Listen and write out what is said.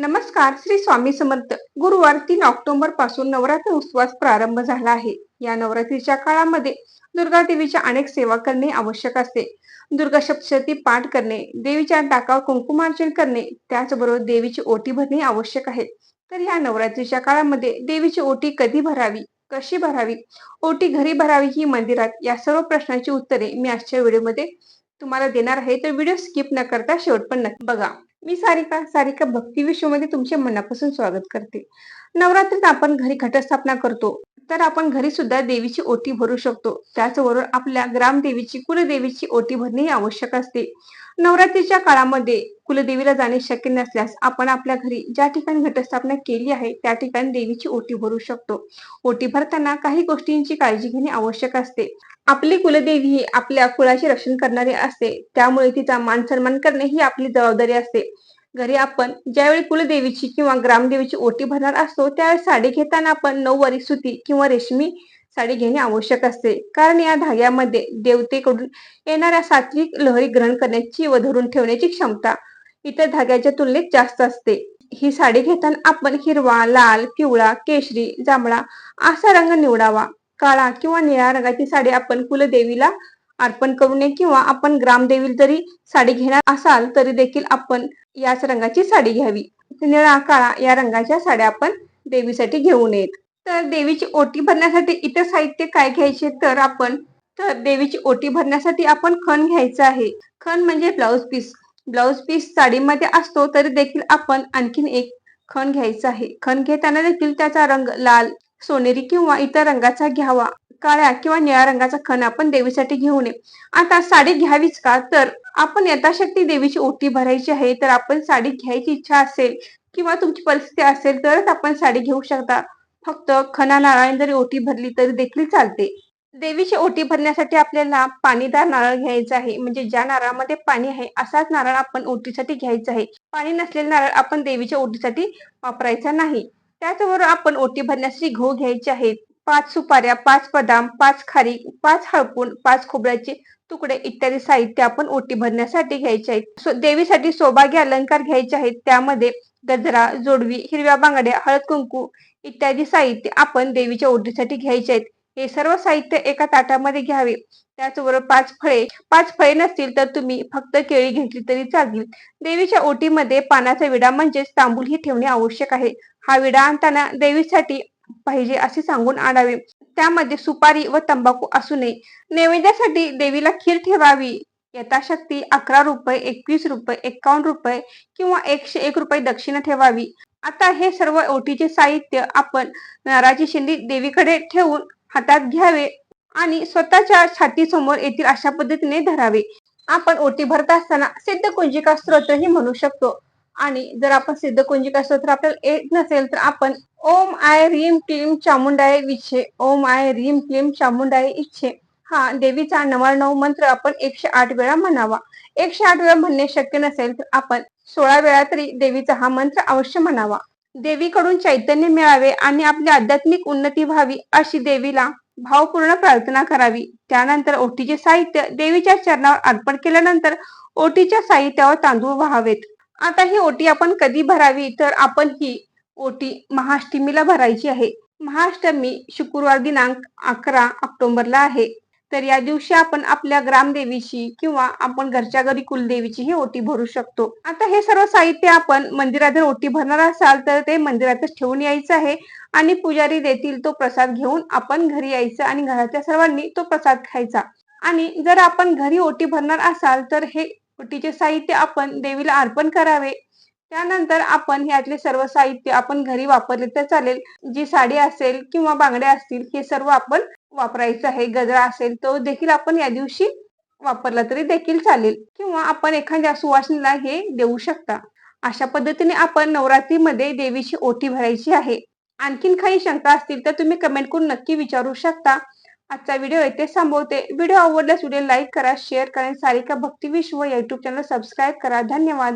नमस्कार. श्री स्वामी समर्थ. गुरुवार 3 ऑक्टोबर पासून नवरात्र उत्सवास प्रारंभ झाला आहे. या नवरात्रीच्या काळामध्ये दुर्गा देवीच्या अनेक सेवा करणे आवश्यक असते. दुर्गा सप्तशती पाठ करणे, देवीच्या टाकावर कुंकुमार्चन करणे, त्याचबरोबर देवीची ओटी भरणे आवश्यक आहे. तर या नवरात्रीच्या काळामध्ये देवीची ओटी कधी भरावी, कशी भरावी, ओटी घरी भरावी की मंदिरात, या सर्व प्रश्नांची उत्तरे मी आजच्या व्हिडिओमध्ये तुम्हाला देणार आहे. तर व्हिडिओ स्किप न करता शेवट पण नक्की बघा. मी सारिका भक्ती विश्वमध्ये तुमचे मनापासून स्वागत करते. नवरात्रीत आपण घरी घटस्थापना करतो, तर आपण घरी सुद्धा देवीची ओटी भरू शकतो. त्याचबरोबर आपल्या ग्रामदेवीची, कुलदेवीची ओटी भरणे आवश्यक असते. नवरात्रीच्या काळामध्ये कुलदेवीला जाणे शक्य नसल्यास आपण आपल्या घरी ज्या ठिकाणी घटस्थापना केली आहे त्या ठिकाणी देवीची ओटी भरू शकतो. ओटी भरताना काही गोष्टींची काळजी घेणे आवश्यक असते. आपली कुलदेवी ही आपल्या कुळाचे रक्षण करणारी असते, त्यामुळे तिचा मान सन्मान करणे ही आपली जबाबदारी असते. घरी आपण ज्यावेळी कुलदेवीची किंवा ग्रामदेवीची ओटी भरणार असतो त्यावेळी साडी घेताना आपण नऊवारी सुती किंवा रेशमी साडी घेणे आवश्यक असते, कारण या धाग्यामध्ये देवतेकडून येणाऱ्या सात्विक लहरी ग्रहण करण्याची व धरून ठेवण्याची क्षमता इतर धाग्याच्या तुलनेत जास्त असते. ही साडी घेताना आपण हिरवा, लाल, पिवळा, केशरी, जांभळा असा रंग निवडावा. काळा किंवा निळ्या रंगाची साडी आपण कुलदेवीला अर्पण करू नये, किंवा आपण ग्रामदेवीला जरी साडी घेणार असाल तरी देखील आपण याच रंगाची साडी घ्यावी. निळा, काळा या रंगाच्या साड्या आपण देवीसाठी घेऊ नयेत. तर देवीची ओटी भरण्यासाठी इतर साहित्य काय घ्यायचे, तर देवीची ओटी भरण्यासाठी आपण खण घ्यायचा आहे. खण म्हणजे ब्लाउज पीस. ब्लाउज पीस साडीमध्ये असतो तरी देखील आपण आणखीन एक खण घ्यायचा आहे. खण घेताना देखील त्याचा रंग लाल, सोनेरी किंवा इतर रंगाचा घ्यावा. काळ्या किंवा निळ्या रंगाचा खण आपण देवीसाठी घेऊ नये. आता साडी घ्यावीच का, तर आपण यथाशक्ती देवीची ओटी भरायची आहे, तर आपण साडी घ्यायची इच्छा असेल किंवा तुमची परिस्थिती असेल तरच आपण साडी घेऊ शकता. फक्त खणा नारळाने जरी ओटी भरली तरी देखील चालते. देवीची ओटी भरण्यासाठी आपल्याला पाणीदार नारळ घ्यायचा आहे, म्हणजे ज्या नारळामध्ये पाणी आहे असाच नारळ आपण ओटीसाठी घ्यायचा आहे. पाणी नसलेला नारळ आपण देवीच्या ओटीसाठी वापरायचा नाही. त्याचबरोबर आपण ओटी भरण्यासाठी गहू घ्यायचे आहेत. 5 सुपाऱ्या, 5 बदाम, 5 खारीक, 5 हळपून, 5 खोबऱ्याचे तुकडे इत्यादी साहित्य आपण ओटी भरण्यासाठी घ्यायचे आहेत. देवीसाठी सौभाग्य अलंकार घ्यायचे आहेत. त्यामध्ये गजरा, जोडवी, हिरव्या बांगड्या, हळद कुंकू इत्यादी साहित्य आपण देवीच्या ओटीसाठी घ्यायचे आहेत. हे सर्व साहित्य एका ताटामध्ये घ्यावे. त्याचबरोबर 5 फळे नसतील तर तुम्ही फक्त केळी घेतली तरी चालतील. देवीच्या ओटीमध्ये पानाचा विडा म्हणजेच तांबूल ही ठेवणे आवश्यक आहे. हा विडा आणताना देवीसाठी पाहिजे असे सांगून आणावे. त्यामध्ये सुपारी व तंबाखू असू नये. नैवेद्यासाठी देवीला खीर ठेवावी. यथाशक्ती 11 रुपये, 21 रुपये, 51 रुपये किंवा 101 रुपये दक्षिणा ठेवावी. आता हे सर्व ओटीचे साहित्य आपण नारळाची शेंडी देवीकडे ठेवून हातात घ्यावे आणि स्वतःच्या छातीसमोर येतील अशा पद्धतीने धरावे. आपण ओटी भरत असताना सिद्धकुंजिका स्तोत्रही म्हणू शकतो. आणि जर आपण सिद्धकुंजिका स्तोत्र आपल्याला येत नसेल तर आपण ओम आय ह्रीम क्लीम चामुंडाय विच्छे, ओम आय ह्रीम क्लीम चामुंडाय इच्छे हा देवीचा 99 मंत्र आपण 108 वेळा म्हणावा. 108 वेळा म्हणणे शक्य नसेल तर आपण 16 वेळा तरी देवीचा हा मंत्र अवश्य म्हणावा. देवीकडून चैतन्य मिळावे आणि आपली आध्यात्मिक उन्नती व्हावी अशी देवीला भावपूर्ण प्रार्थना करावी. त्यानंतर ओटीचे साहित्य देवीच्या चरणावर अर्पण केल्यानंतर ओटीच्या साहित्यावर तांदूळ वाहावेत. आता ही ओटी आपण कधी भरावी, तर आपण ही ओटी महाअष्टमीला भरायची आहे. महाअष्टमी शुक्रवार दिनांक 11 ऑक्टोबरला आहे. तर या दिवशी आपण आपल्या ग्रामदेवीची किंवा आपण घरच्या घरी कुलदेवीची ही ओटी भरू शकतो. आता हे सर्व साहित्य आपण मंदिरात जर ओटी भरणार असाल तर ते मंदिरातच ठेवून यायचं आहे आणि पुजारी देतील तो प्रसाद घेऊन आपण घरी यायचं आणि घरातल्या सर्वांनी तो प्रसाद खायचा. आणि जर आपण घरी ओटी भरणार असाल तर हे ओटीचे साहित्य आपण देवीला अर्पण करावे. त्यानंतर आपण यातले सर्व साहित्य आपण घरी वापरले तर चालेल. जी साडी असेल किंवा बांगड्या असतील हे सर्व आपण वापरायचं आहे. गजरा असेल तो देखील आपण या दिवशी वापरला तरी देखील चालेल, किंवा आपण एखाद्या सुवासिनीला हे देऊ शकता. अशा पद्धतीने आपण नवरात्रीमध्ये देवीची ओटी भरायची आहे. आणखीन काही शंका असतील तर तुम्ही कमेंट करून नक्की विचारू शकता. आजचा व्हिडिओ येथे संपवते. व्हिडिओ आवडल्यास व्हिडिओ लाईक करा, शेअर करा, सारिका भक्ती विश्व YouTube चॅनल सबस्क्राईब करा. धन्यवाद.